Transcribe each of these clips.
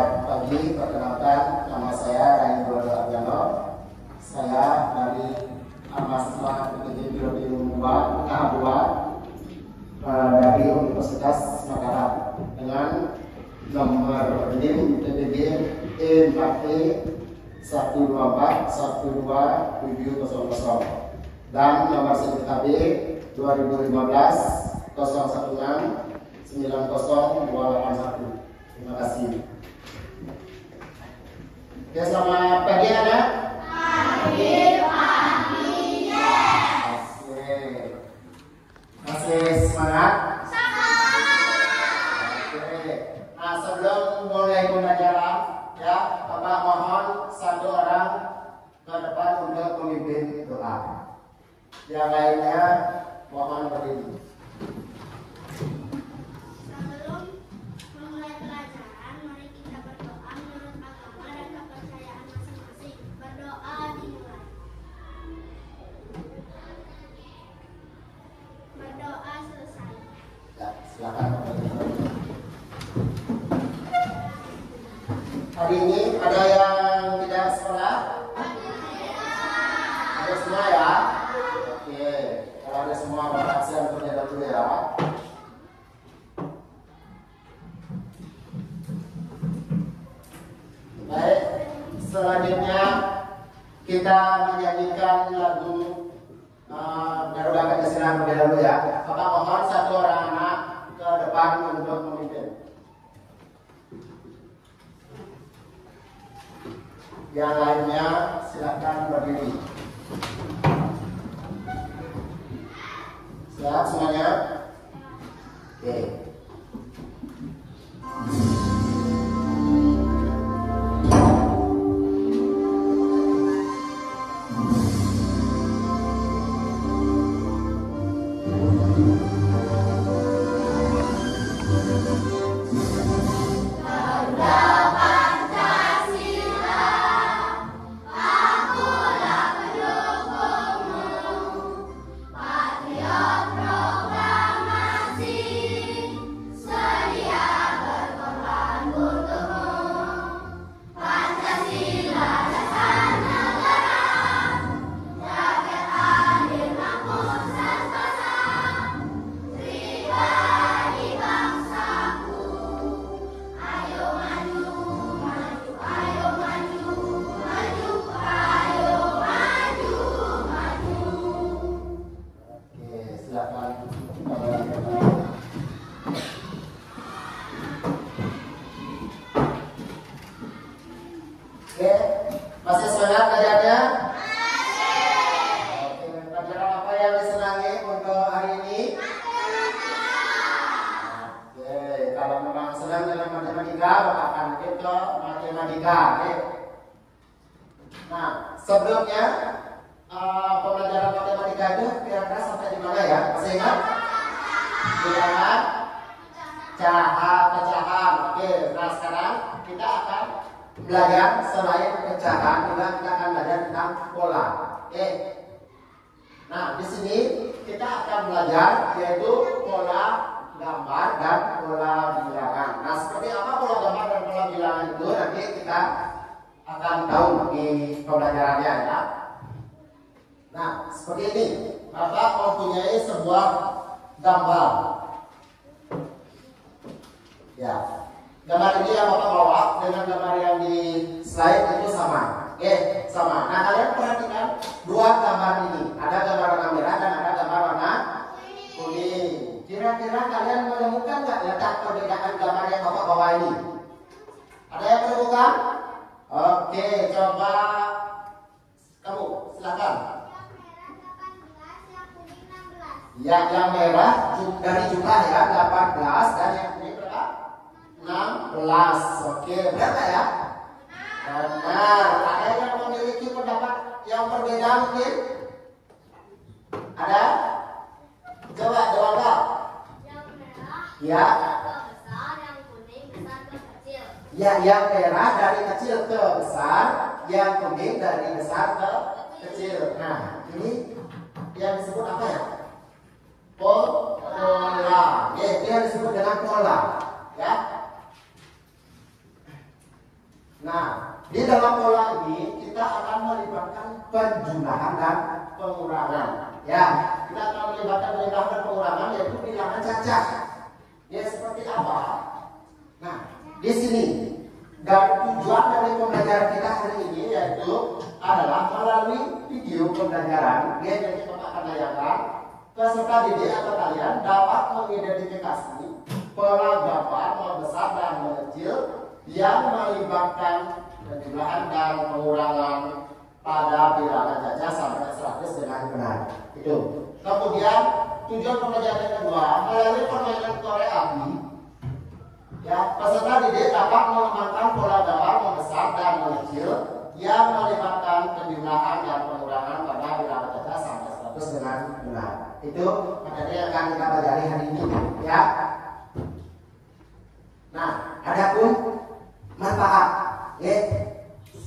Selamat pagi, perkenalkan nama saya Raindro Ardiano. Saya dari mahasiswa PTJ Biologi Umum 2 tahap 2 dari Universitas Mataram dengan nomor NIM PTJ E4T 12412 dan nomor SIDKB 2015 016 90281. Terima kasih. Oke, selamat pagi anak. Pagi, yes. Oke. Masih semangat? Oke. Nah, sebelum mulai pembelajaran, ya, Bapak mohon satu orang ke depan untuk memimpin doa. Yang lainnya mohon berdiri. Hari ini ada yang tidak sekolah? Ada semua ya? Oke, kalau ada semua Bapak absen terlebih dahulu ya. Baik, selanjutnya kita menyanyikan lagu Garuda Pancasila terlebih dahulu ya. Bapak mohon satu orang anak ke depan untuk memimpin. Yang lainnya silakan berdiri. Siap semuanya? Oke. Masih semangat belajarnya? Oke, pelajaran apa yang disenangi untuk hari ini? Oke, kalau memang senang dengan matematika, Bapak akan lanjut ke matematika. Oke. Nah, sebelumnya pembelajaran matematika itu kira-kira sampai di mana ya? Masih ingat? Bilangan, pecahan. Oke, nah sekarang kita akan belajar selain pecahan juga kita akan belajar tentang pola. Oke. Nah, di sini kita akan belajar yaitu pola gambar dan pola bilangan. Nah, seperti apa pola gambar dan pola bilangan itu nanti kita akan tahu di pembelajarannya ya. Nah, seperti ini. Bapak mempunyai sebuah gambar. Ya. Gambar ini yang Bapak bawa dengan gambar yang di slide itu sama. Oke, sama. Nah, kalian perhatikan dua gambar ini. Ada gambar warna merah dan ada gambar warna kuning. Kira-kira kalian menemukan nggak letak perbedaan gambar yang Bapak bawa ini? Ada yang menemukan? Oke, coba kamu silakan. Yang merah dari jumlah ya 18 dan yang kuning berapa? 16. Oke, berapa ya? Benar. Ada yang memiliki pendapat yang berbeda mungkin? Ada? Coba jawab. Yang merah Ya. ke besar, yang kuning besar ke kecil. Ya, yang merah dari kecil ke besar, yang kuning dari besar ke kecil. Nah, ini yang disebut apa ya? Pola. Ya, itu yang disebut dengan pola. Ya. Nah, di dalam pola ini kita akan melibatkan penjumlahan dan pengurangan. Ya, kita akan melibatkan penjumlahan dan pengurangan yaitu bilangan cacah. Ya, seperti apa? Nah, di sini dan tujuan dari pembelajaran kita hari ini yaitu adalah melalui video pembelajaran. Ya, jadi Bapak akan layangkan peserta didik atau kalian dapat mengidentifikasi pola gambar membesar dan mengecil yang melibatkan penjumlahan dan pengurangan pada bilangan cacah sampai 100 dengan benar. Itu. Kemudian tujuan pembelajaran yang kedua melalui permainan korek api. Ya, peserta didik dapat mengembangkan pola gambar membesar dan mengecil yang melibatkan penjumlahan dan pengurangan pada bilangan cacah sampai 100 dengan benar. Itu materi yang akan kita pelajari hari ini. Ya. Nah, adapun manfaat, ya.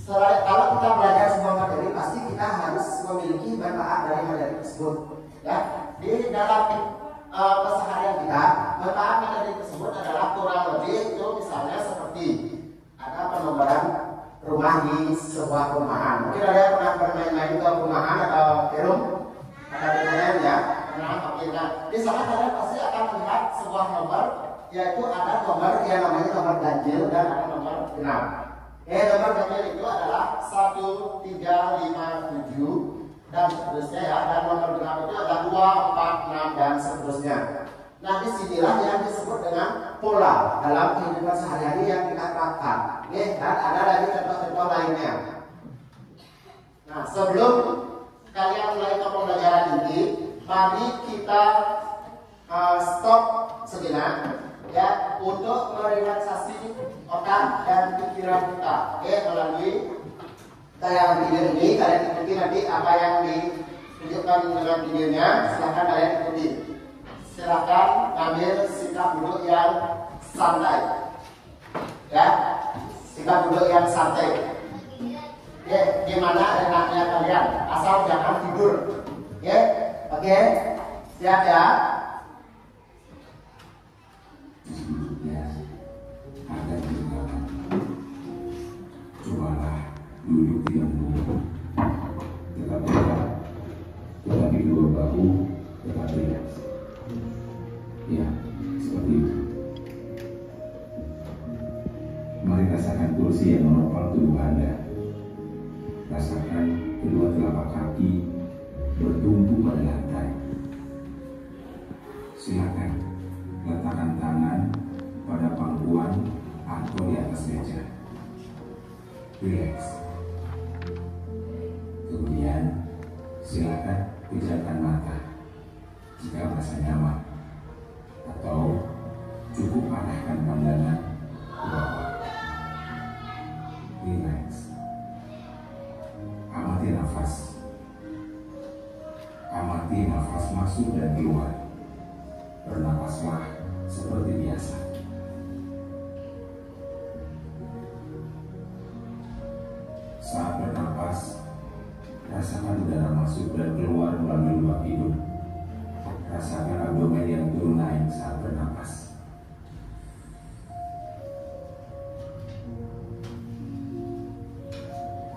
Kalau kita belajar sebuah materi, pasti kita harus memiliki manfaat dari materi tersebut. Ya, di dalam keseharian kita, manfaat materi tersebut adalah kurang lebih itu misalnya seperti ada penggambaran rumah di sebuah perumahan. Mungkin ada yang pernah bermain-main ke perumahan atau ke rumah, ada bermain ya. Nah, di sana kalian pasti akan melihat sebuah nomor, yaitu ada nomor yang namanya nomor ganjil dan ada nomor genap. Nomor ganjil itu adalah 1, 3, 5, 7 dan seterusnya ya. Dan nomor genap itu ada 2, 4, 6 dan seterusnya. Nah, disinilah yang disebut dengan pola dalam kehidupan sehari-hari yang kita terapkan. Dan ada lagi contoh-contoh lainnya. Nah, sebelum kalian mulai ke pembelajaran ini, mari kita stop sejenak ya untuk merelaksasi otak dan pikiran kita. Melalui tayangan video ini kalian ikuti nanti apa yang ditunjukkan dengan videonya. Silahkan kalian ikuti. Silahkan ambil sikap duduk yang santai. Ya, sikap duduk yang santai. Gimana enaknya kalian? Asal jangan tidur. Oke, siap ya. Ada tindakan. Cobalah duduk diam dulu. Tetap tegak, tetapi dua bahu tetap rileks. Ya, seperti itu. Mari rasakan kursi yang menopang tubuh Anda. Rasakan kedua telapak kaki bertumpu pada lantai. Silakan letakkan tangan pada pangkuan atau di atas meja. Relax. Kemudian silakan pejamkan mata jika merasa nyaman, atau cukup arahkan pandangan ke bawah. Relax. Amati nafas. Amati nafas masuk dan keluar. Bernafaslah seperti biasa. Saat bernapas, rasakan udara masuk dan keluar melalui lubang hidung. Rasakan abdomen yang turun naik saat bernapas.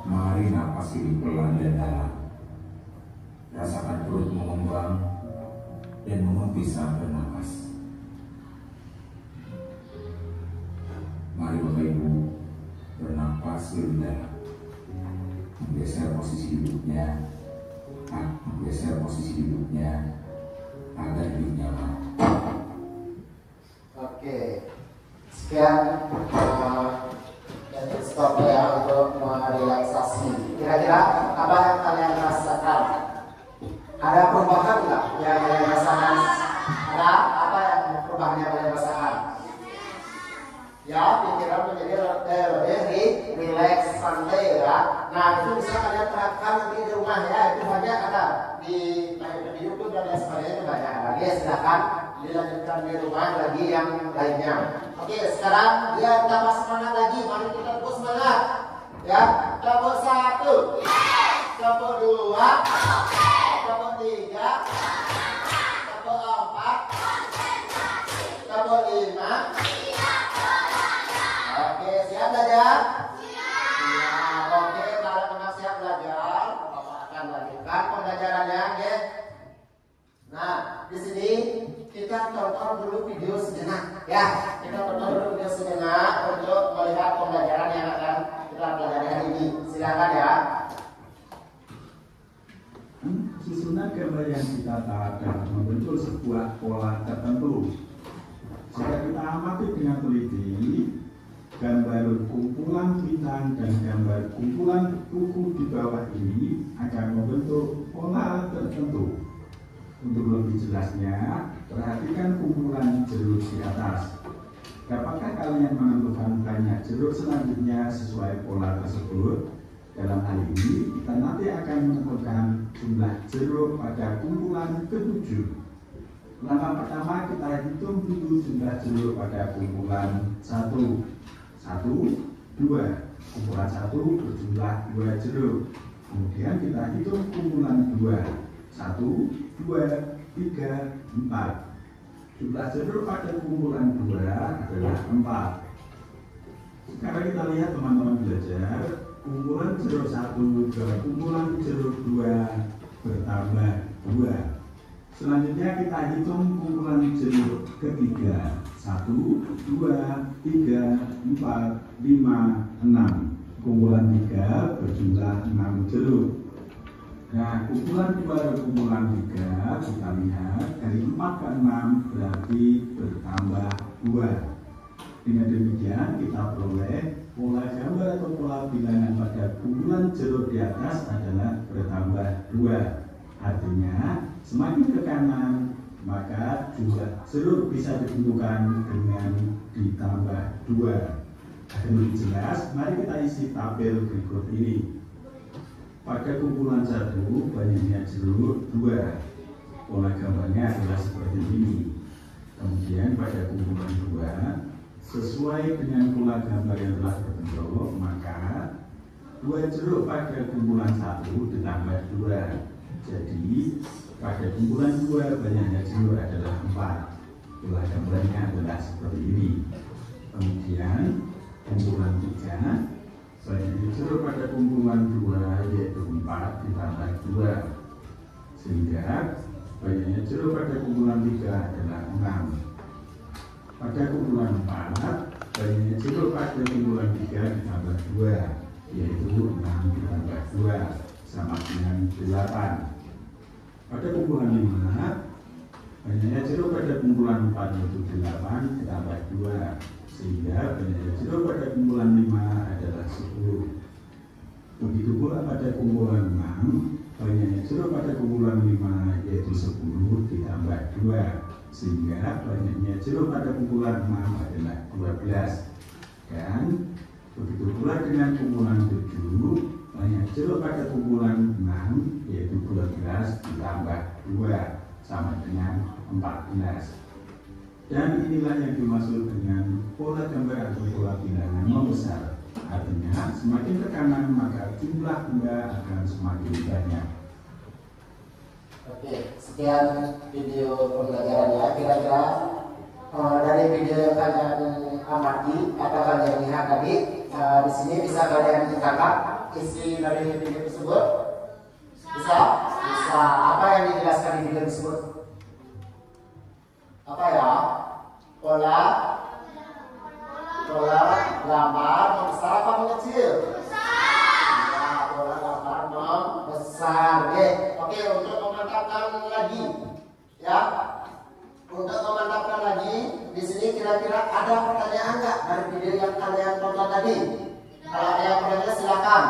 Mari napas ini pelan dan dalam. Rasakan perut mengembang dan mengempis saat bernapas. Mari Bapak Ibu bernapas lebih dalam. Menggeser posisi duduknya, agar lebih nyaman. Oke, sekian stop ya untuk merelaksasi. Kira-kira apa yang kalian rasakan? Ada perubahan nggak yang kalian rasakan? Ada apa yang perubahan yang kalian rasakan? Ya, pikiran menjadi lebih relax, santai ya. Nah, itu bisa kalian terapkan nanti di rumah ya. Itu banyak ada di YouTube dan lain sebagainya, itu banyak. Lagi silakan dilanjutkan di rumah lagi yang lainnya. Oke, sekarang ya tambah semangat lagi. Mari kita terus semangat. Ya, coba 1, coba 2, coba 3, coba 4, coba 5. Oke, siap belajar? Ya, kita tonton dulu video sejenak untuk melihat pembelajaran yang akan kita pelajari hari ini. Silakan ya. Susunan gambar yang kita tawarkan membentuk sebuah pola tertentu. Jika kita amati dengan teliti, gambar kumpulan bintang dan gambar kumpulan kuku di bawah ini akan membentuk pola tertentu. Untuk lebih jelasnya, perhatikan kumpulan jeruk di atas. Dapatkah kalian menentukan banyak jeruk selanjutnya sesuai pola tersebut? Dalam hal ini, kita nanti akan menentukan jumlah jeruk pada kumpulan ke-7. Langkah pertama, kita hitung dulu jumlah jeruk pada kumpulan 1. 1, 2. Kumpulan 1 berjumlah 2 jeruk. Kemudian kita hitung kumpulan 2. 1, 2, 3, 4. Jumlah jeruk pada kumpulan 2 adalah 4. Sekarang kita lihat teman-teman belajar. Kumpulan jeruk 1 dan kumpulan jeruk 2 bertambah 2. Selanjutnya kita hitung kumpulan jeruk ketiga. 1, 2, 3, 4, 5, 6. Kumpulan 3 berjumlah 6 jeruk. Nah, kumpulan 2 dan kumpulan 3 kita lihat dari 4 ke 6 berarti bertambah 2. Dengan demikian kita peroleh pola gambar atau pola bilangan pada kumpulan jeruk di atas adalah bertambah 2. Artinya semakin ke kanan maka jumlah jeruk bisa ditentukan dengan ditambah 2. Agar lebih jelas, mari kita isi tabel berikut ini. Pada kumpulan 1 banyaknya jeruk 2. Pola gambarnya adalah seperti ini. Kemudian pada kumpulan 2 sesuai dengan pola gambar yang telah terbentuk, maka 2 jeruk pada kumpulan 1 ditambah 2. Jadi pada kumpulan 2 banyaknya jeruk adalah 4. Pola gambarnya adalah seperti ini. Kemudian kumpulan 3 banyaknya jeruk pada kumpulan 2 yaitu 4 ditambah 2. Sehingga banyaknya jeruk pada kumpulan 3 adalah 6. Pada kumpulan 4, banyaknya jeruk pada kumpulan 3 ditambah 2, yaitu 6 ditambah 2, sama dengan 8. Pada kumpulan 5, banyaknya jeruk pada kumpulan 4 yaitu 8 ditambah 2, sehingga banyaknya jeruk pada kumpulan 5 adalah 10. Begitu pula pada kumpulan 6, banyaknya jeruk pada kumpulan 5 yaitu 10 ditambah 2. Sehingga banyaknya jeruk pada kumpulan 6 adalah 12. Dan begitu pula dengan kumpulan 7, banyak jeruk pada kumpulan 6 yaitu 12 ditambah 2 sama dengan 14. Dan inilah yang dimaksud dengan pola gambar atau pola bilangan membesar. Artinya semakin ke kanan maka jumlah benda akan semakin banyak. Oke, sekian video pembelajarannya. Kira-kira dari video yang kalian amati atau kalian lihat tadi, di sini bisa kalian tangkap isi dari video tersebut? Bisa? Bisa. Apa yang dijelaskan di video tersebut? Apa ya? Pola gambar membesar apa mengecil? Ya, pola gambar membesar. Oke, untuk memantapkan lagi, ya. Untuk memantapkan lagi, di sini kira-kira ada pertanyaan nggak dari video yang kalian tonton tadi? Kalau ada yang pertanyaan silakan.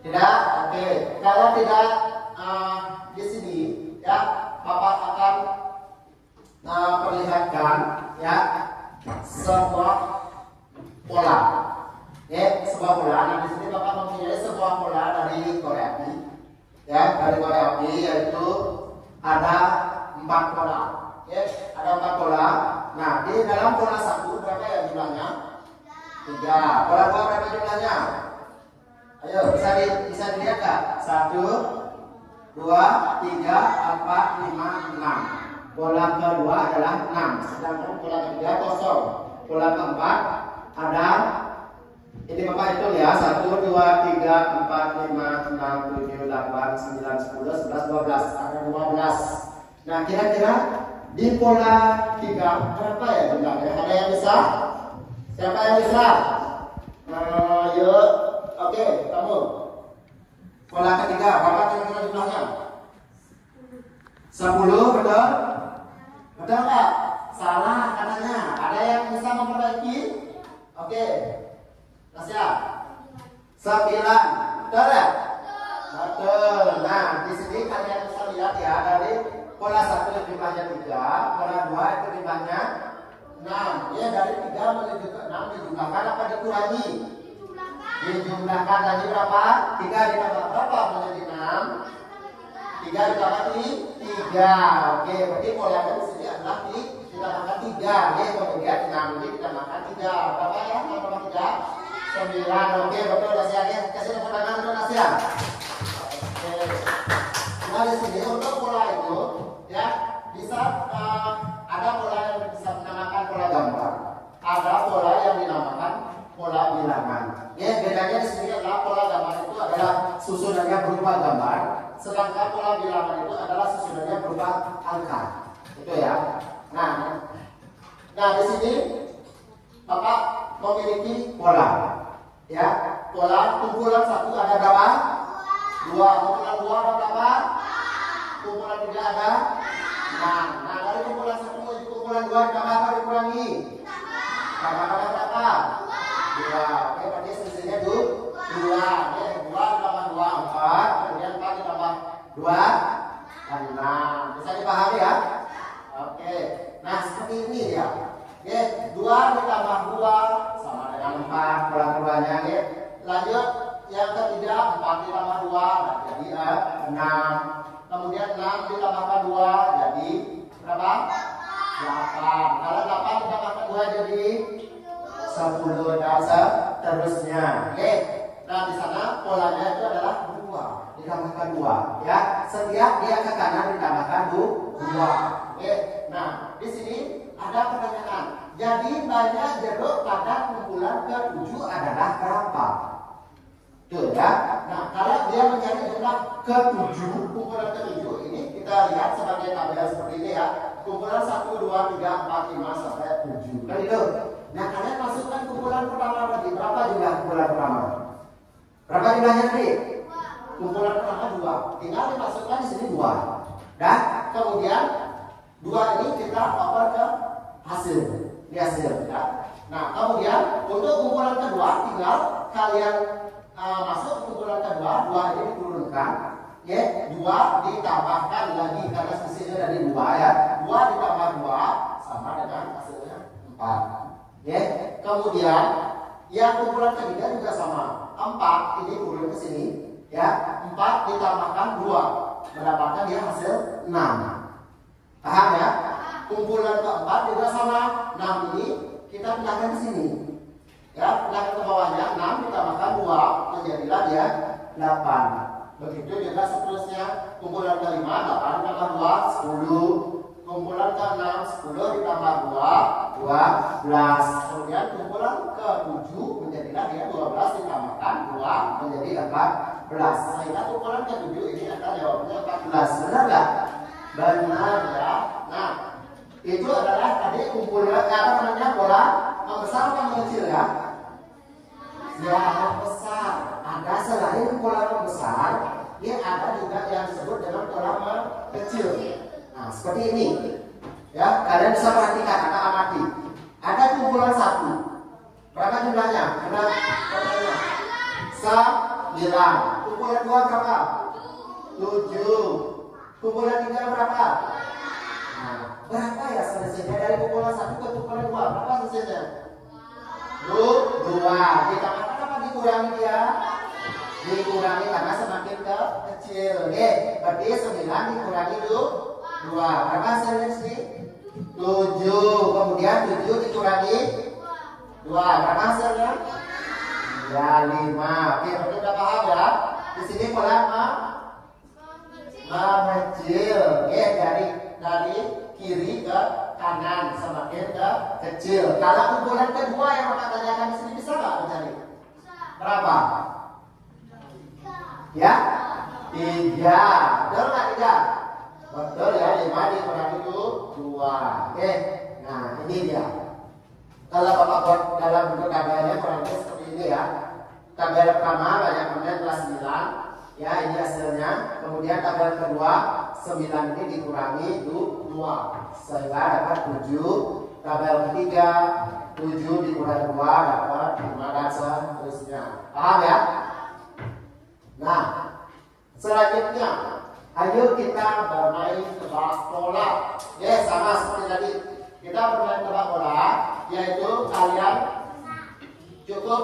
Tidak? Oke. Kalau tidak, di sini, ya, Bapak akan perlihatkan, ya, sebuah pola. Sebuah pola. Nah, di sini Bapak mempunyai sebuah pola dari korek api. Ya, dari korek api yaitu ada 4 pola. Ada 4 pola. Nah, di dalam pola 1 berapa ya jumlahnya? 3. Pola 2 berapa jumlahnya? Ayo, bisa dilihat nggak? 1, 2, 3, 4, 5, 6. Pola kedua adalah 6. Sedangkan pola ketiga kosong. Pola keempat ada, ini Bapak hitung ya, 1, 2, 3, 4, 5, 6, 7, 8, 9, 10, 11, 12. Ada 12. Nah, kira-kira di pola 3 berapa ya jumlahnya? Ada yang bisa? Siapa yang bisa? Yuk, oke, kamu. Pola ketiga berapa kira-kira jumlahnya? 10, betul? Betul nggak? Salah katanya. Ada yang bisa memperbaiki? Oke, Tasya. 9, betul ya? Betul. Nah, di sini kalian bisa lihat ya, dari pola 1 jumlahnya 3, pola 2 itu jumlahnya 6. Ya, dari 3 menuju ke 6 dijumlahkan apa dikurangi? Dijumlahkan lagi berapa? 3 ditambah berapa menjadi 6? 3 ditambah 3. Oke, berarti polanya di sini adalah ditambahkan 3. Ya, kemudian 6 ini ditambahkan 3. Berapa ya? Tambah 3? 9. Oke, betul Tasya. Ya, kasih tepuk tangan untuk Tasya. Oke. Nah, di sini untuk pola itu ya bisa ada pola yang bisa dinamakan pola gambar. Ada pola yang dinamakan pola bilangan. Ya, bedanya di sini adalah pola gambar itu adalah susunannya berupa gambar, sedangkan pola bilangan itu adalah susunannya berupa angka. Itu ya. Nah di sini Bapak memiliki pola. Ya, pola kumpulan 1 ada berapa? 2. Kumpulan 2 ada berapa? Kumpulan 3 ada 6. Nah, dari kumpulan 1 menuju kumpulan 2 ditambah apa dikurangi? Tambah berapa? 2. Oke, berarti selisihnya 2. Oke, 2 ditambah 2 4. Kemudian 4 ditambah 2 6. Bisa dipahami ya? Oke. Nah, seperti ini ya. Oke, 2 ditambah 2 sama dengan 4. Pola keduanya ya. Lanjut yang ketiga 4 ditambah 2 jadi 6. Kemudian 6 ditambahkan 2 jadi berapa? 8. Kalau 8 ditambahkan 2 jadi 10 dan seterusnya. Oke. Nah, di sana polanya itu adalah 2 ditambahkan 2 ya. Setiap dia ke kanan ditambahkan 2. Oke. Nah, di sini ada pertanyaan. Jadi banyak jeruk pada kumpulan ke-7 adalah berapa? Tuh ya. Nah, kalau dia mencari jumlah ke-7, kumpulan ke-7 ini kita lihat sebagai tabel seperti ini ya. Kumpulan 1, 2, 3, 4, 5 sampai 7. Kan itu. Nah, kalian masukkan kumpulan pertama tadi. Berapa jumlah kumpulan pertama? Berapa jumlahnya tadi? Kumpulan pertama 2. Tinggal dimasukkan di sini 2. Dan kemudian 2 ini kita oper ke hasil. Ini hasil ya. Nah, kemudian untuk kumpulan kedua tinggal kalian masuk kumpulan kedua, 2 ini diturunkan, ya, 2 ditambahkan lagi karena selisihnya dari 2 ya. 2 ditambah 2 sama dengan hasilnya 4. Ya. Kemudian yang kumpulan ketiga juga sama. 4 ini turun ke sini, ya. 4 ditambahkan 2 mendapatkan dia hasil 6. Paham ya? Kumpulan keempat juga sama. 6 ini kita pindahkan ke sini. Ya, pindahkan ke bawahnya 6 ditambahkan 2 menjadilah dia 8. Begitu juga seterusnya. Kumpulan kelima 8 ditambah 2 10. Kumpulan ke-6 10 ditambah 2 12. Kemudian kumpulan ke-7 menjadilah dia 12 ditambahkan 2 menjadi 14. Sehingga kumpulan ke-7 ini akan jawabnya 14. Benar nggak? Benar ya. Nah, itu adalah tadi kumpulan apa namanya pola membesar atau mengecil ya? Ya, membesar. Ada selain pola membesar, dia ada juga yang disebut dengan pola mengecil. Nah, seperti ini. Ya, kalian bisa perhatikan atau amati. Ada kumpulan 1. Berapa jumlahnya? Benar? Berapa? 9. Kumpulan 2 berapa? 7. Kumpulan 3 berapa? Nah, berapa ya selisihnya dari kumpulan 1 ke kumpulan 2? Berapa selisihnya? 2. Ditambahkan apa dikurangi dia? Dikurangi karena semakin kecil. Oke, berarti 9 dikurangi 2. Berapa hasilnya sih? 7. Kemudian 7 dikurangi 2. Berapa hasilnya? Ya, 5. Oke, berarti udah paham ya? Di sini pola mengecil. Oke, dari kiri ke kanan semakin ke kecil. Kalau kumpulan kedua yang Bapak tanyakan di sini bisa nggak mencari? Berapa? Ya? 3. Betul nggak 3? Betul ya, 5 dikurangi 2. Oke, nah ini dia. Kalau Bapak buat dalam bentuk tabelnya kurang lebih seperti ini ya. Tabel pertama banyak kemudian kelas 9, ya ini hasilnya. Kemudian tabel kedua 9 ini dikurangi 2 sehingga dapat 7. Tabel ketiga 7 dikurangi 2 dapat 5 dan seterusnya. Paham ya? Nah, selanjutnya ayo kita bermain tebak bola. Ya sama seperti tadi. Kita bermain tebak bola, yaitu kalian cukup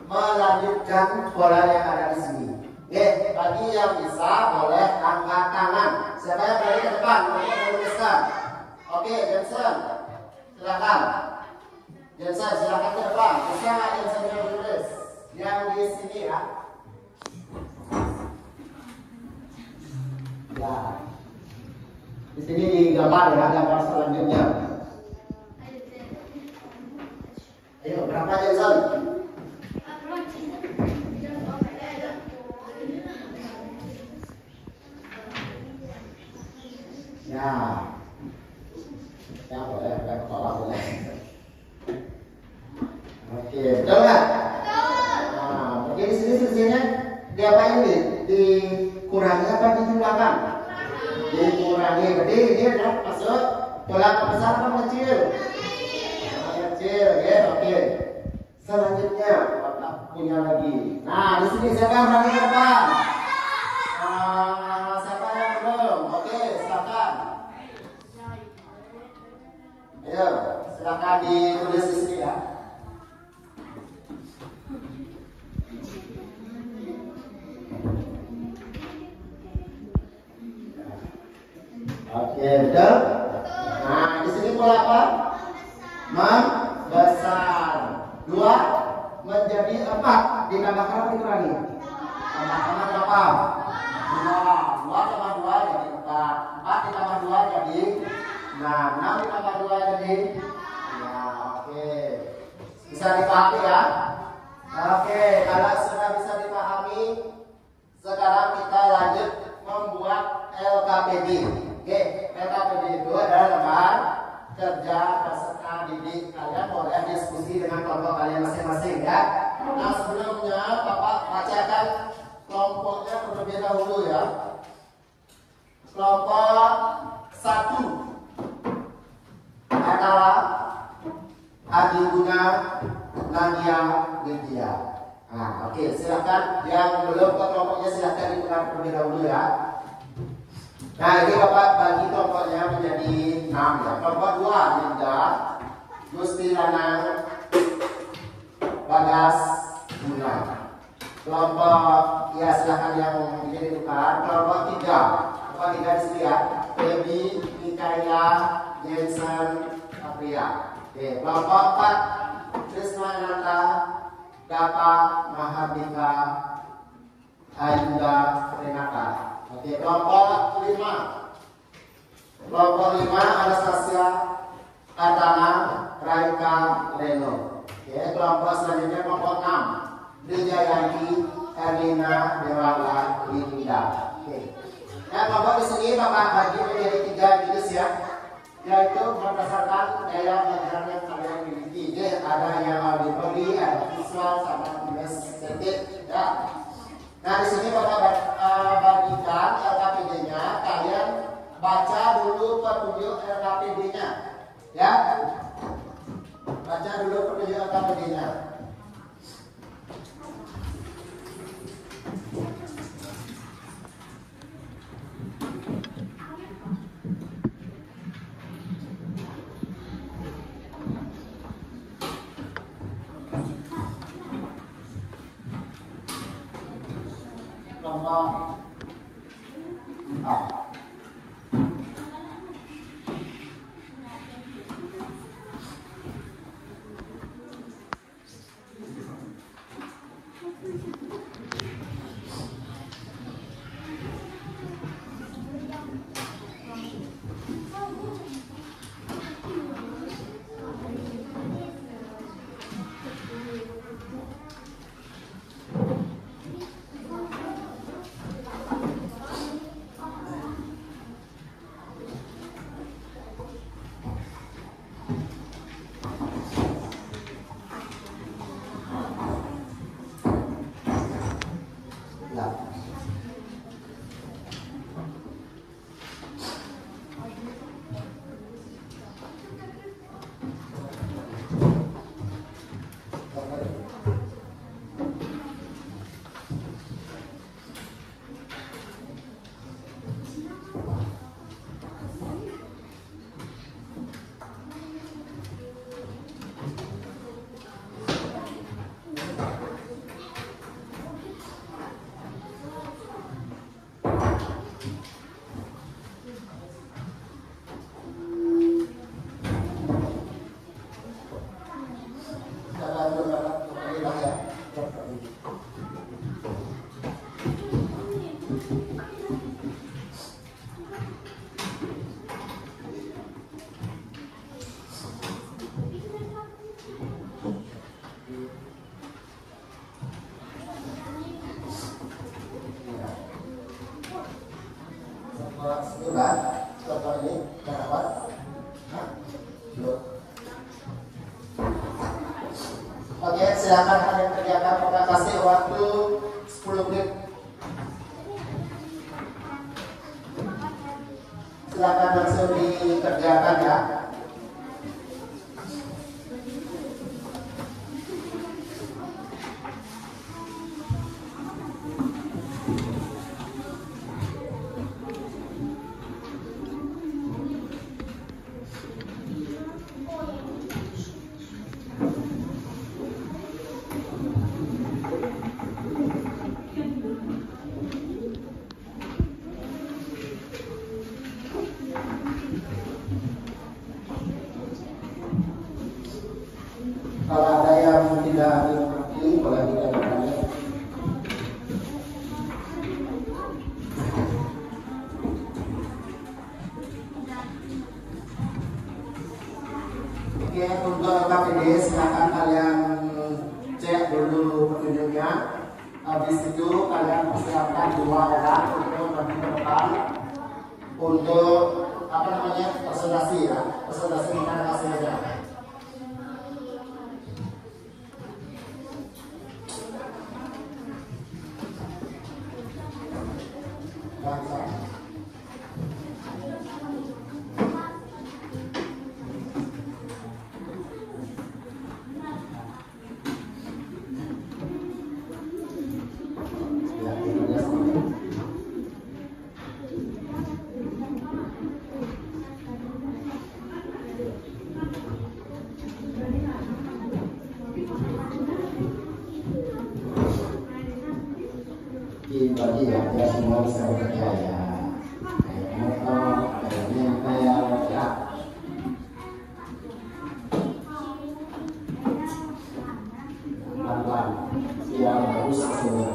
melanjutkan bola yang ada di sini. Oke, bagi yang bisa boleh angkat tangan. Siapa yang berani ke depan untuk menuliskan? Oke, Jensen, silakan. Jensen, silakan ke depan. Bisa nggak Jensen yang menulis? Yang di sini ya. Ya, di sini di gambar ya, gambar selanjutnya. Ayo, berapa Jensen? Ya boleh, kepala boleh. Oke, betul nggak? Nah, oke di sini selesainya diapain nih? Dikurangi apa dijumlahkan? Dikurangi. Jadi ini adalah masuk bola besar atau kecil? Kecil, ya oke. Selanjutnya Bapak punya lagi. Nah di sini siapa yang berani ke depan? Siapa yang belum? Oke, silakan. Ayo, silakan ditulis di sini ya. Oke, betul. Nah, di sini pola apa? Membesar. 2 menjadi 4. Ditambahkan apa dikurangi? Tambahkan berapa? 2. 2 tambah 2 jadi 4. 4 ditambah 2 jadi 6 ditambah 2 jadi ya, oke. Bisa dipahami ya? Oke, kalau sudah bisa dipahami, sekarang kita lanjut membuat LKPD. Oke, LKPD itu adalah lembar kerja peserta didik. Kalian boleh diskusi dengan kelompok kalian masing-masing ya. Nah sebelumnya Bapak bacakan kelompoknya terlebih dahulu ya. Kelompok 1 adalah Adi Guna, Nadia, Lydia. Nah, oke, silakan yang belum ke kelompoknya silakan dibuka terlebih dahulu ya. Nah, ini Bapak bagi kelompoknya menjadi 6 ya. Kelompok 2 Linda, Gusti Lanang, Bagas, Guna. Kelompok ya silakan yang menjadi tukar. Kelompok 3, kelompok 3 di sini ya. Baby, Mikaela, Jensen, Apria. Oke, kelompok 4 Krisna Nanda, Dapa, Mahardika, Ayuda, Renata. Oke, kelompok 5. Kelompok 5 Anastasia, Katana, Raika, Reno. Oke, kelompok selanjutnya kelompok 6 Brijayanti, Erlina, Dewala, Linda. Oke. Nah, kelompok di sini Bapak bagi menjadi 3 jenis ya, yaitu berdasarkan daya pelajaran yang kalian miliki. Jadi ada yang auditory, ada visual, sama kinestetik ya. Nah di sini Bapak bagikan LKPD-nya, kalian baca dulu petunjuk LKPD-nya, ya. Baca dulu petunjuk LKPD-nya. Kelompok 4. silakan kalian kerjakan, kita kasih waktu 10 menit. Silakan langsung dikerjakan ya. Kalau ada yang tidak mengerti, boleh ditanyakan. Oke, untuk KPD silakan kalian cek dulu petunjuknya. Habis itu kalian persiapkan 2 orang untuk nanti ke depan untuk presentasi ya, presentasi gimana hasilnya. Dibagi ya, semua bisa bekerja ya. Kayak motor, kayak nempel ya. Pelan-pelan, biar bagus hasilnya.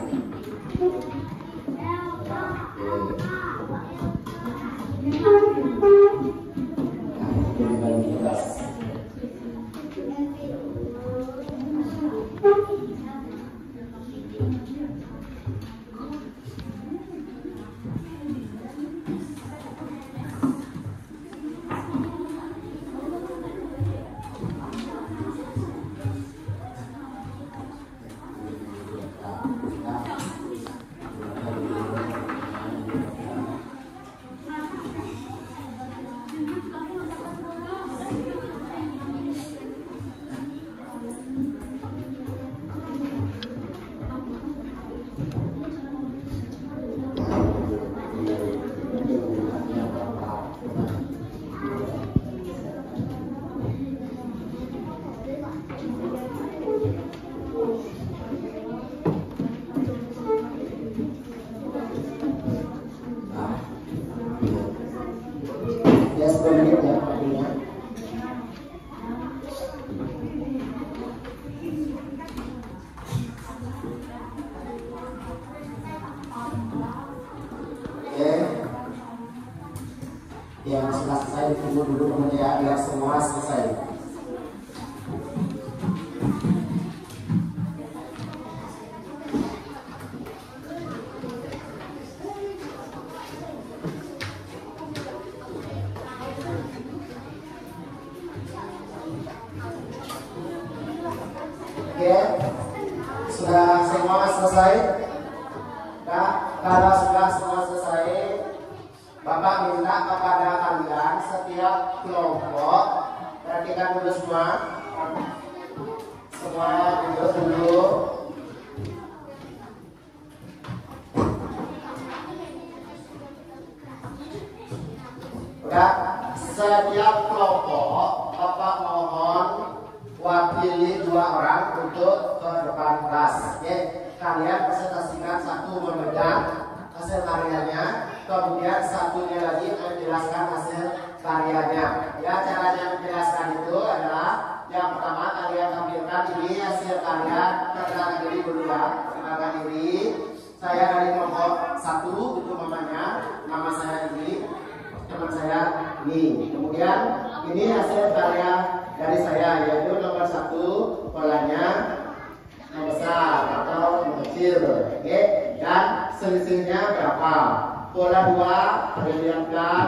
Jadi paling keras. Ya 10 menit ya waktunya. Oke, yang sudah selesai ditunggu dulu kemudian biar semua selesai. Oke, sudah semua selesai? Nah, kalau sudah semua selesai, Bapak minta kepada kalian setiap kelompok, perhatikan dulu semua duduk dulu. Udah, setiap kelompok Bapak mohon wakili 2 orang untuk ke depan kelas. Oke, kalian presentasikan, satu memegang hasil karyanya, kemudian satunya lagi menjelaskan hasil karyanya. Ya, caranya menjelaskan itu adalah yang pertama kalian tampilkan ini hasil karya, perkenalkan diri dulu ya, perkenalkan diri. Saya dari kelompok 1 itu namanya, nama saya ini, teman saya ini. Kemudian ini hasil karya dari saya, yaitu nomor 1 polanya besar atau kecil, oke? Dan selisihnya berapa? Pola 2 kalian lihatkan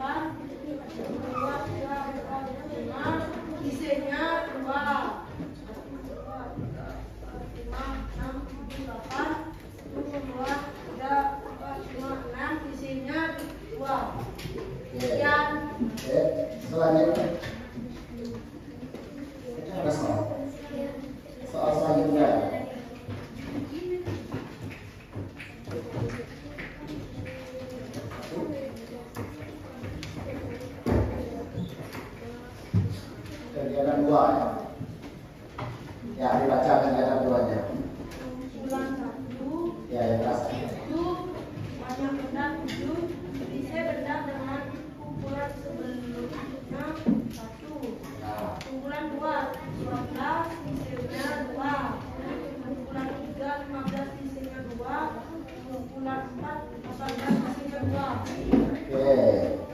isinya 2, isinya 2. Sekian. Selanjutnya. Ada soal? Soal selanjutnya. Kegiatan 2 ya. Ya, dibaca kegiatan 2-nya. Kumpulan 1. Ya, yang keras. 7 banyak benda 7 isi benda dengan kumpulan sebelumnya 1. Nah, Kumpulan 2 12 isinya 2. Oke.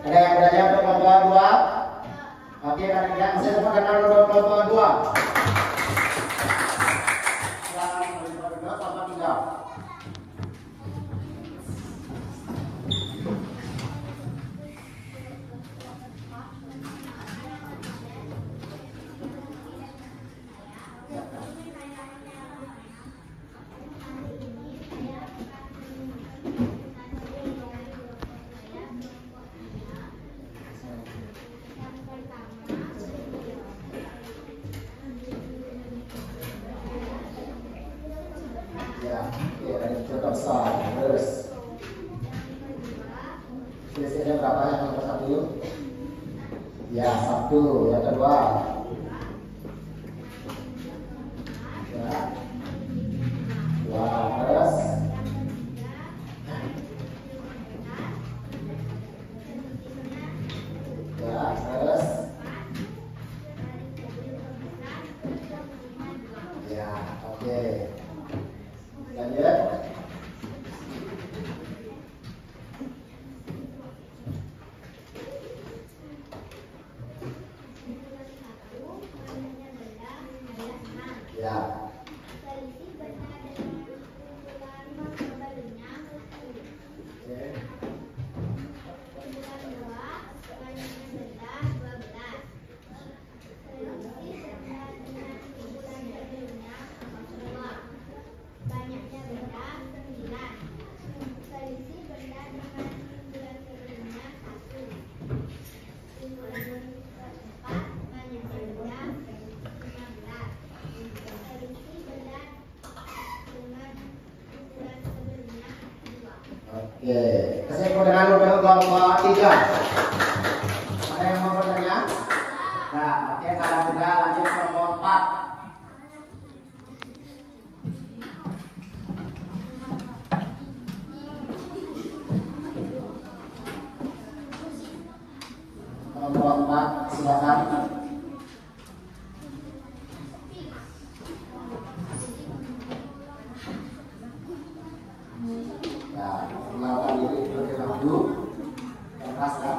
Ada yang berani untuk kelompok 2? Oke, yang saya perkenalkan untuk kelompok 2. Silakan kelompok 2 kelompok 3. Ya, oke, ada contoh besar. Terus biasanya berapa yang nomor 1? Ya, 1. Yang kedua, ya, 2. Terus ya, terus ya, oke. Lanjut. Ya. Oke, saya mau dengan kelompok 3. Ada yang mau bertanya? Nah, oke, kalau sudah lanjut kelompok 4. Kelompok 4, silakan. Ya, kenalkan diri terlebih dahulu. Yang keras, Kak.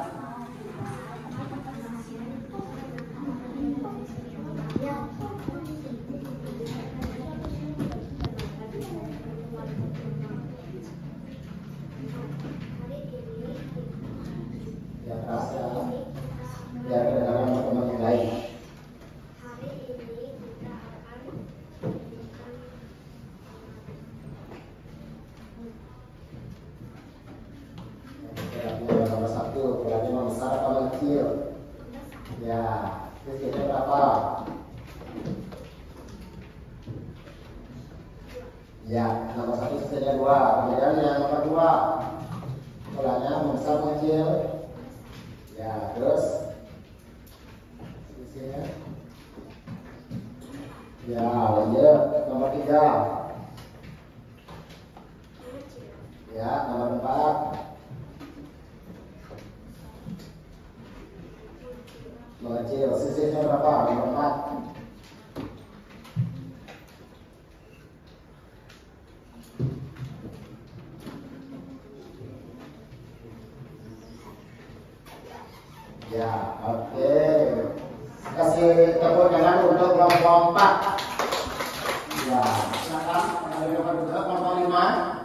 Yang keras, Kak. Biar kedengaran teman-teman yang lain. Nomor 1, berarti nomor besar atau nomor kecil? Ya, kecilnya berapa? Ya, nomor 1 kecilnya 2. Kemudian yang nomor 2, polanya nomor besar atau kecil? Ya, terus kecilnya? Ya, lanjut nomor 3. Ya, nomor 4. Mengecil, sisihnya berapa? Nomor 4. Ya, oke. Kasih tepuk tangan untuk kelompok 4. Ya, silakan. Ada nomor 2, kelompok 5.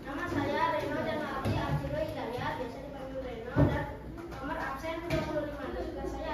Nama saya Reno dan Arti Arjiro Hidayat, biasa dipanggil Reno, dan nomor absen 25. Tugas saya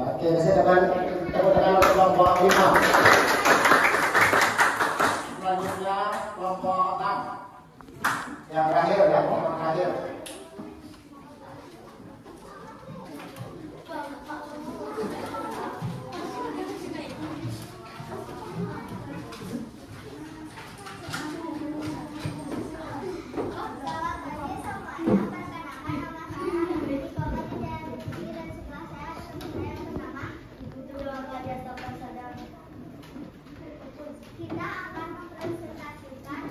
Oke, saya tepuk tangan untuk kelompok 5. Selanjutnya kelompok 6. Yang terakhir ya, kelompok terakhir. Kita akan mempresentasikan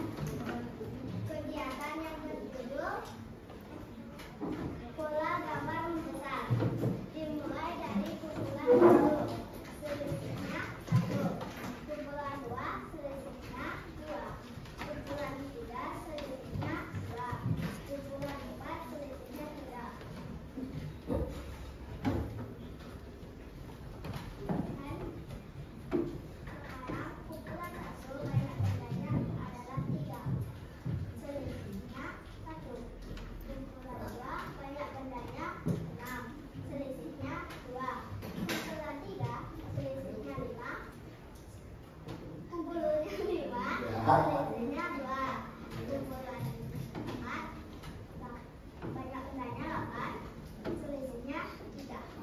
kegiatan yang berjudul pola gambar membesar. Dimulai dari kumpulan 1, selisihnya 1. Kumpulan 2, selisihnya 2. Kumpulan 3, selisihnya 2. Kumpulan 4, selisihnya 3.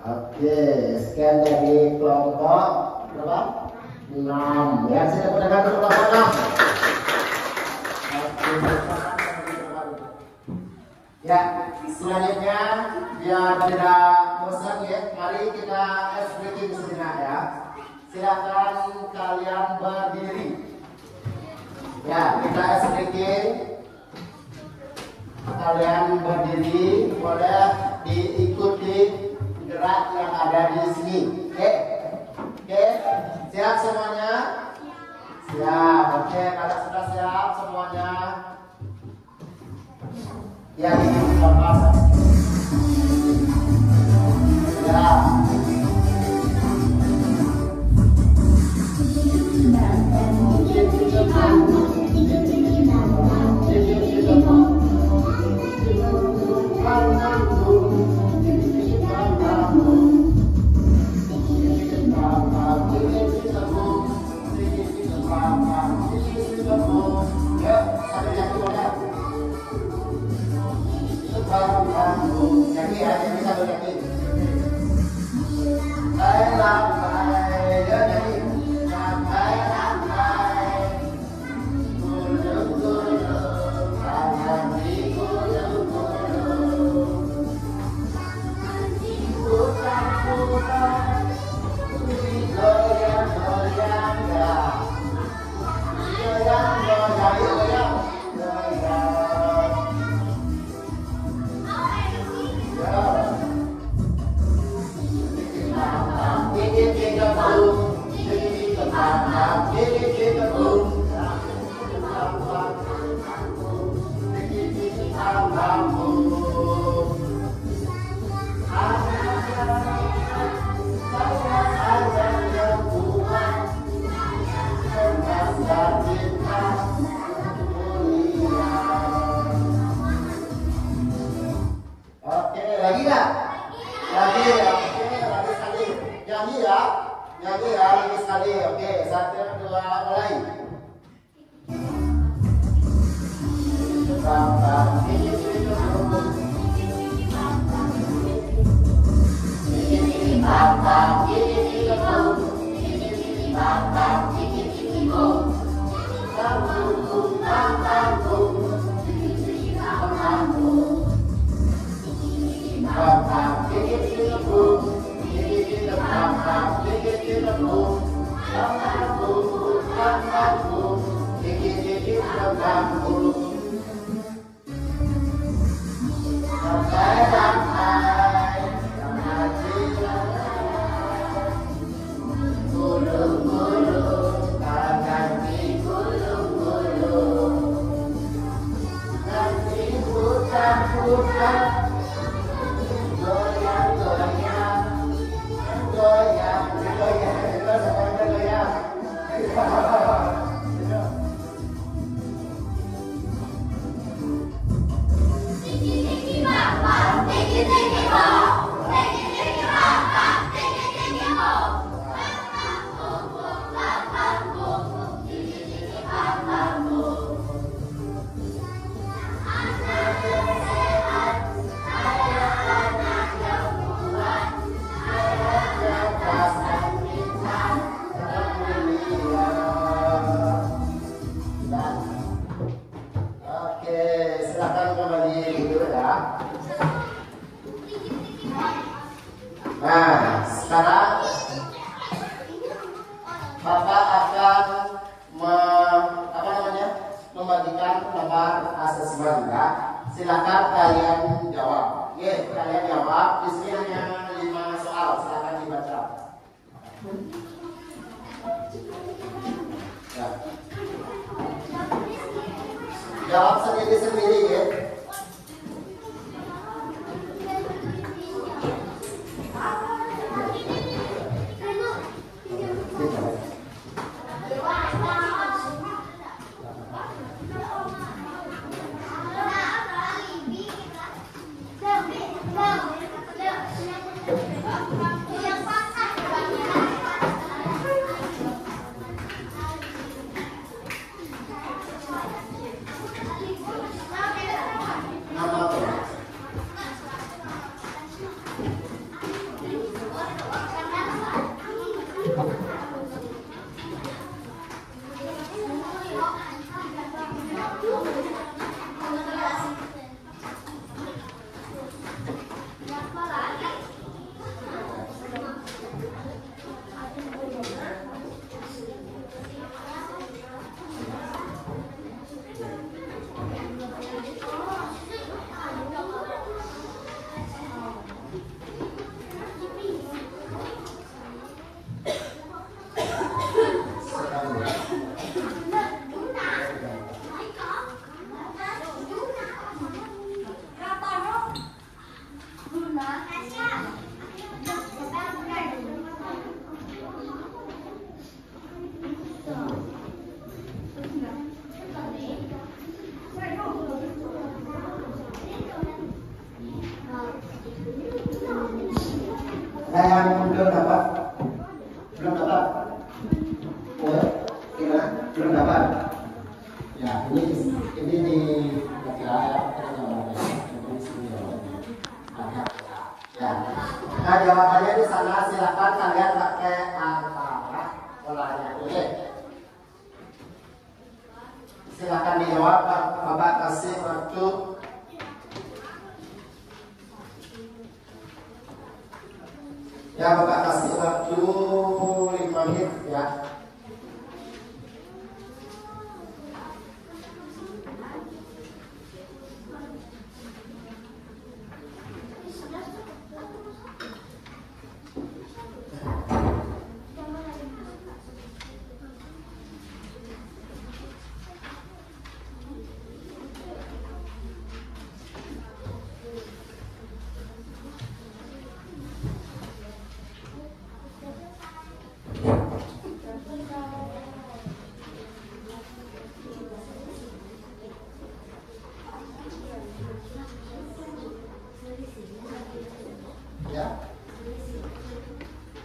Oke, sekian dari kelompok berapa? 6. Ya, saya tepuk tangan untuk kelompok 6. Ya, selanjutnya biar tidak bosan ya, mari kita ice breaking sejenak ya. Silakan kalian berdiri. Ya, kita ice breaking. Kalian berdiri, boleh diikuti gerak yang ada di sini. Oke, siap semuanya? Siap. Oke, kalau sudah siap semuanya, ya ini lepas. Siap. Nyanyi ya, nyanyi sambil nyanyi. Lambai, ya nyanyi. Lambai, lambai, gunung-gunung, tanam di gunung-gunung. Hutan-hutan, goyang-goyang ya. Goyang-goyang, goyang-goyang. Oke, lagi nggak? Lagi, oke, lagi sekali. Nyanyi ya, lagi sekali. Oke, 1, 2, mulai. Bapak akan membagikan lembar asesmen ya. Silakan kalian jawab. Oke, kalian jawab. Di sini hanya 5 soal. Silakan dibaca. Ya. Jawab sendiri-sendiri ya. Yang belum dapat? Ya, gimana? Belum dapat? Ya, ini di ya. Nah, jawabannya di sana. Silakan kalian pakai antara polanya. Oke. Silakan dijawab. Bapak kasih waktu. Ya, Bapak kasih waktu 5 menit ya.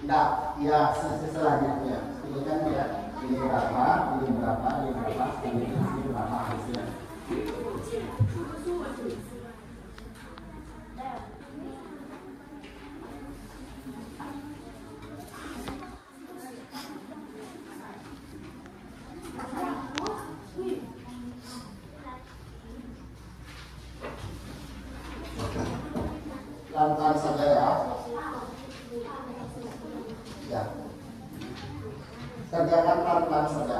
Nah, ya selanjutnya ini kan ya, ini berapa, ini berapa hasilnya. Pelan-pelan saja ya. Ya, kerjakan pelan-pelan saja.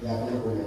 Ya, boleh.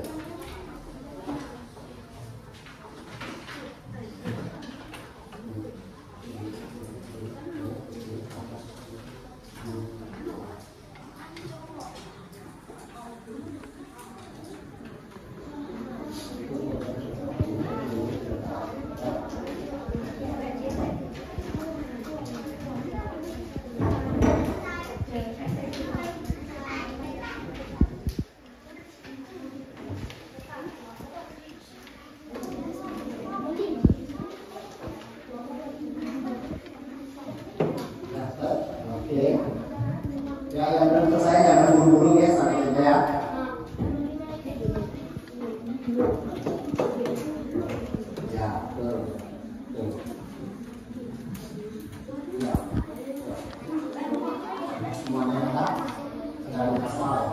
Ya, betul. Betul. Ya. Semuanya enak. Tidak ada masalah.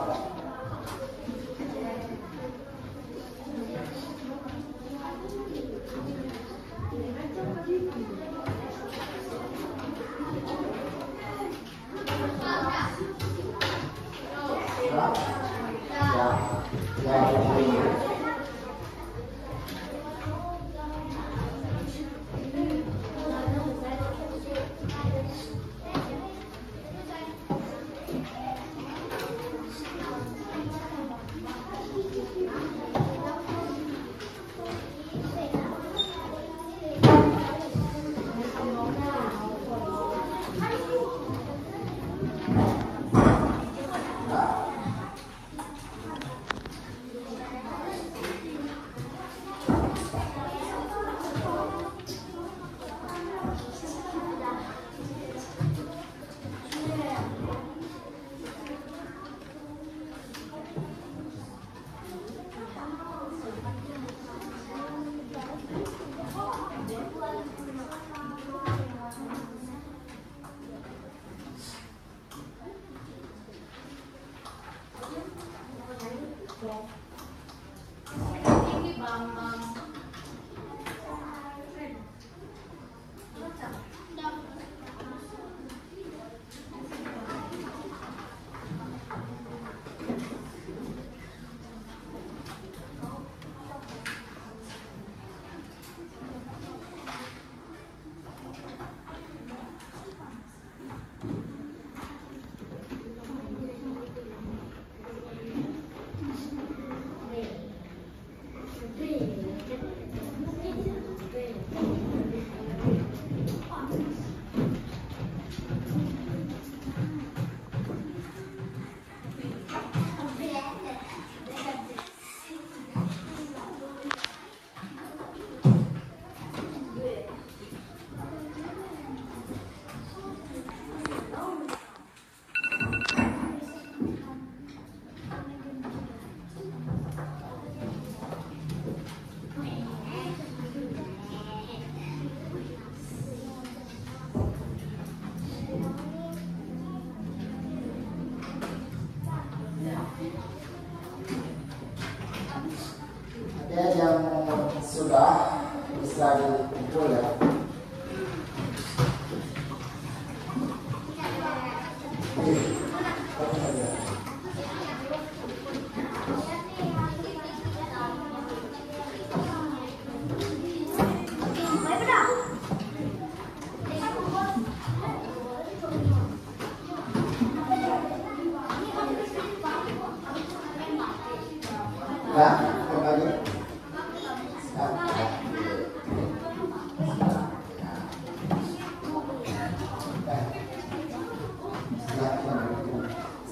Ya, yang sudah bisa dikumpul ya. Ya, kembali.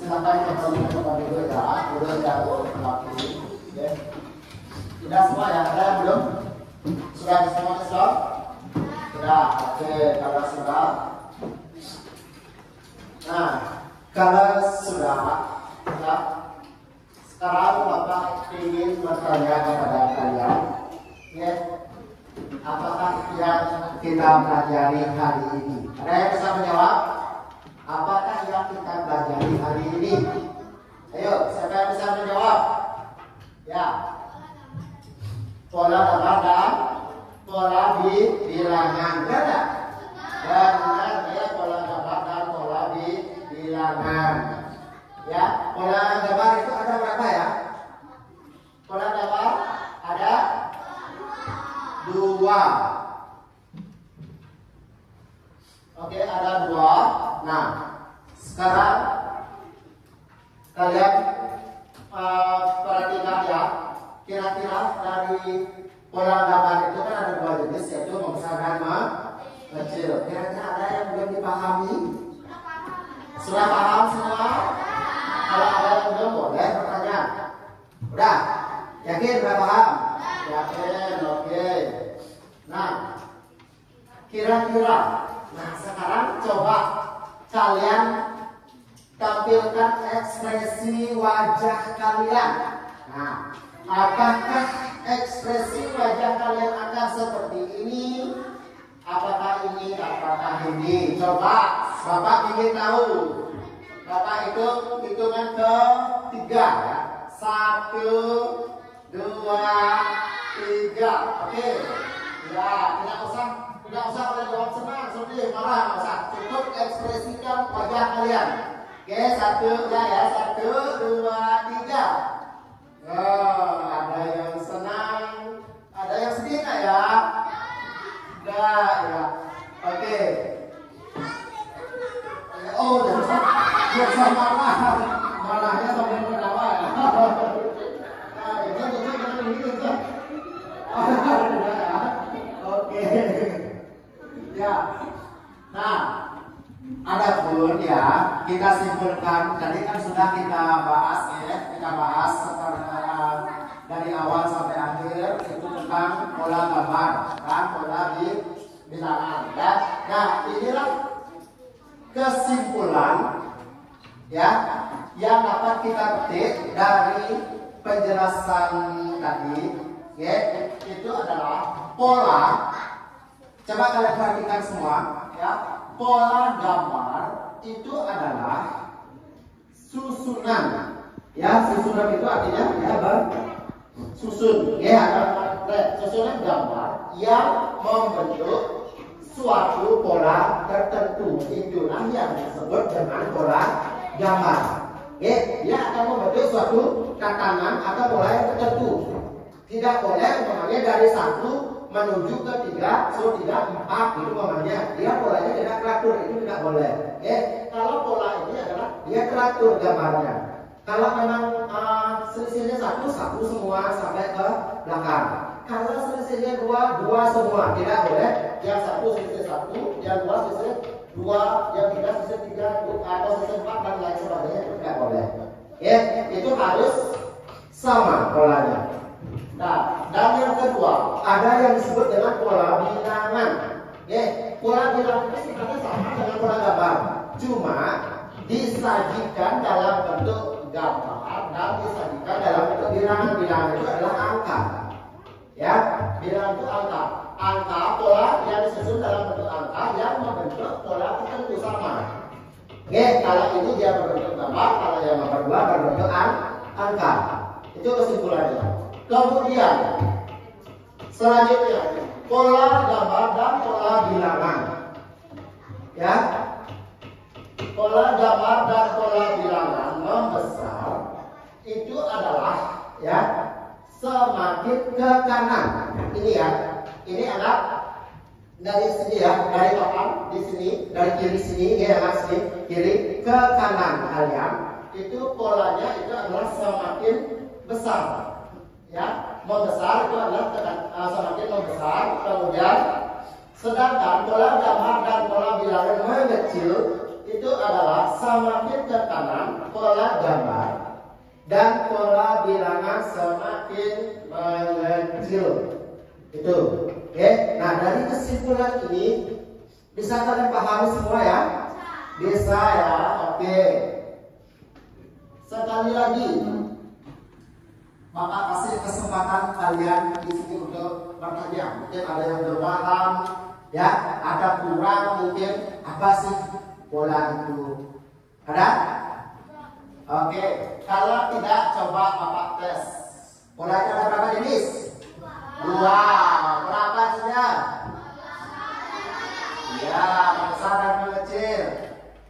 Silakan kembali ke tempat dulu ya. Udah jauh lagi. Sudah semua ya? Ada yang belum? Sudah semua selesai? Sudah. Oke, kalau sudah. Nah, kalau sudah, ya. Sekarang Bapak ingin bertanya kepada kalian, ya, apakah yang kita pelajari hari ini? Ada yang bisa menjawab? Apakah yang kita pelajari hari ini? Ayo, siapa yang bisa menjawab? Ya, pola gambar dan pola bilangan, benar? Benar, ya, pola gambar dan pola bilangan. Ya, pola gambar itu ada berapa ya? Pola gambar ada 2. Oke, ada 2. Nah, sekarang kalian perhatikan ya. Kira-kira dari pola gambar itu kan ada 2 jenis, yaitu membesar dan mengecil. Kira-kira ada yang belum dipahami? Sudah paham semua? Kalau ada yang belum boleh bertanya. Udah? Yakin udah paham? Yakin, oke. Nah, kira-kira, nah sekarang coba kalian tampilkan ekspresi wajah kalian. Nah, apakah ekspresi wajah kalian akan seperti ini. Apakah ini? Apakah ini? Coba Bapak ingin tahu. Bapak hitungan ketiga ya. 1, 2, 3. Oke. Ya, tidak usah kalian jawab senang, sedih, marah, nggak usah. Cukup ekspresikan wajah kalian. Oke, 1 ya, 1, 2, 3. Oh, ada yang senang, ada yang sedih nggak ya? Enggak ya. Oke. Oh, jangan marah. Marahnya sampai tertawa ya. Nah, itu jangan begitu. Oke. Ya. Nah, adapun ya, kita simpulkan. Tadi kan sudah kita bahas ya, dari awal sampai akhir itu tentang pola gambar, kan, pola bilangan. Ya. Nah, inilah kesimpulan ya yang dapat kita petik dari penjelasan tadi. Ya, itu adalah pola. Coba kalian perhatikan semua ya. Pola gambar itu adalah susunan. Ya, susunan itu artinya ya bersusun. Ya, susunan gambar yang membentuk suatu pola tertentu. Itulah yang disebut dengan pola gambar. Ya, dia akan membentuk suatu tatanan atau pola yang tertentu. Tidak boleh umpamanya dari 1 menuju ke 3, 3, 4 itu umpamanya. Dia polanya tidak teratur, itu tidak boleh. Ya, kalau pola ini adalah dia teratur gambarnya. Kalau memang selisihnya 1 semua sampai ke belakang. Kalau selisihnya 2 semua, tidak boleh. Yang 1 selisih 1, yang 2 selisih 2, yang 3 selisih 3, atau selisih 4 dan lain sebagainya, itu tidak boleh. Ya, itu harus sama polanya. Nah, dan yang kedua, ada yang disebut dengan pola bilangan. Ya, pola bilangan itu sebenarnya sama dengan pola gambar, cuma disajikan dalam bentuk gambar dan disajikan dalam bentuk bilangan. Bilangan itu adalah angka. Ya, bilangan itu angka. Angka pola yang disusun dalam bentuk angka yang membentuk pola tertentu sama. Ya, kalau ini dia berbentuk gambar, kalau yang nomor 2 berbentuk angka. Itu kesimpulannya. Kemudian selanjutnya pola gambar dan pola bilangan. Ya, pola gambar dan pola bilangan membesar itu adalah ya semakin ke kanan. Ini ya, ini anak dari sini ya, dari kanan di sini, dari kiri sini ya, anak sini kiri ke kanan kalian. Itu polanya itu adalah semakin besar. Ya, membesar itu adalah semakin membesar. Kemudian sedangkan pola gambar dan pola bilangan mengecil itu adalah semakin ke kanan pola gambar dan pola bilangan semakin mengecil. Itu. Oke. Nah, dari kesimpulan ini bisa kalian pahami semua ya? Bisa ya. Oke. Sekali lagi, Bapak kasih kesempatan kalian di sini untuk bertanya. Mungkin ada yang bermalam, ya, ada kurang mungkin apa sih pola itu? Ada? Oke, kalau tidak coba Bapak tes. Pola itu ada berapa jenis? 2. Pola apa saja? Ya, membesar dan mengecil.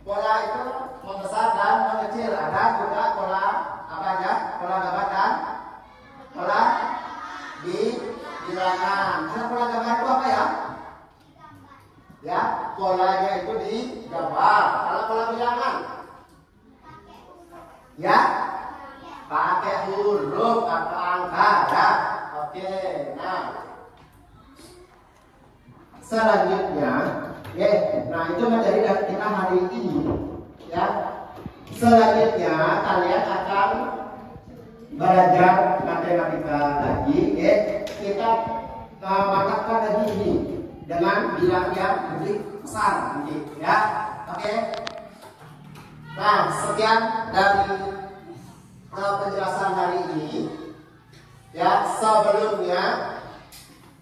Pola itu membesar dan mengecil. Ada juga pola apa aja? Pola gambar dan pola bilangan. Ada pola gambar itu apa ya? Ya, polanya itu di gambar. Kalau pola bilangan, ya, pakai huruf atau angka. Ya, oke. Nah, selanjutnya, ya, nah itu materi dari kita hari ini. Ya, selanjutnya kalian akan belajar matematika lagi, ya. Kita mantapkan lagi ini dengan bilangan yang lebih besar, nanti, ya. Oke. Nah, sekian dari penjelasan hari ini. Ya, sebelumnya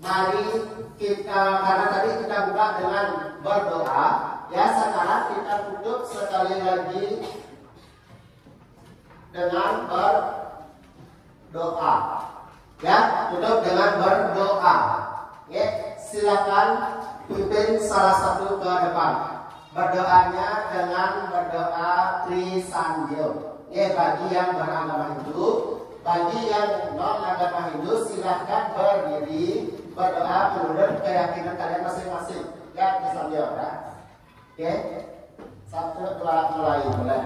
mari kita, karena tadi kita buka dengan berdoa, ya sekarang kita tutup sekali lagi dengan berdoa. Ya, tutup dengan berdoa. Ya, silakan pimpin salah satu ke depan. Berdoanya dengan berdoa Trisanjo. Ya, bagi yang beragama Hindu, bagi yang non agama Hindu silahkan berdiri berdoa menurut keyakinan kalian masing-masing. Ya, Trisanjo ya. Oke, 1, 2, mulai boleh.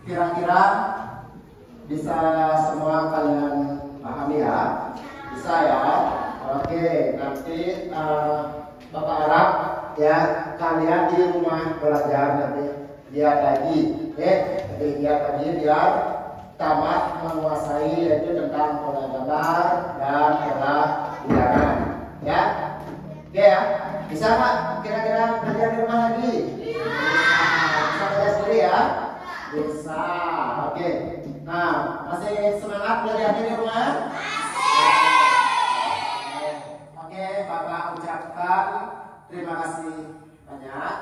Kira-kira bisa semua kalian pahami ya? Bisa ya? Oke, nanti Bapak Arab ya, kalian di rumah belajar nanti lihat lagi, jadi lihat lagi biar tamat menguasai yaitu tentang pola gambar dan pola bilangan, ya? Oke ya? Bisa nggak? Kira-kira belajar di rumah lagi? Bisa belajar sendiri ya? Bisa, oke. Nah, masih semangat belajarnya di rumah? Oke, Bapak ucapkan terima kasih banyak,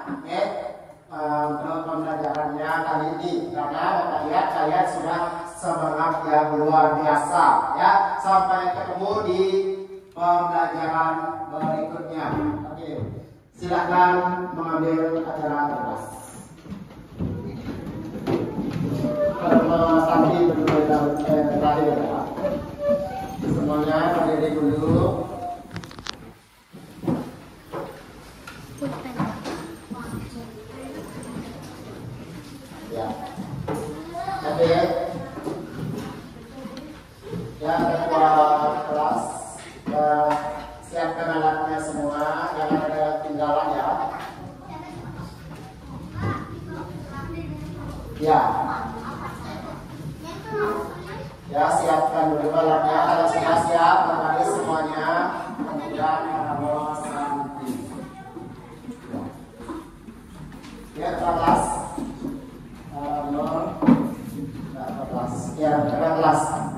untuk pembelajarannya kali ini. Karena Bapak lihat kalian sudah semangat yang luar biasa, ya. Sampai ketemu di pembelajaran berikutnya. Oke, silakan mengambil acara bebas. Sampai benar-benar terakhir ya. Semuanya berdiri dulu. Ya. Oke. Ya, ketua kelas siapkan alatnya semua, jangan ada tinggalan ya. Ya, siapkan dulu alatnya. Kalau sudah siap, kembali semuanya. Kemudian parabol Santi. Ya, 14. Parabol 14. Ya, 14.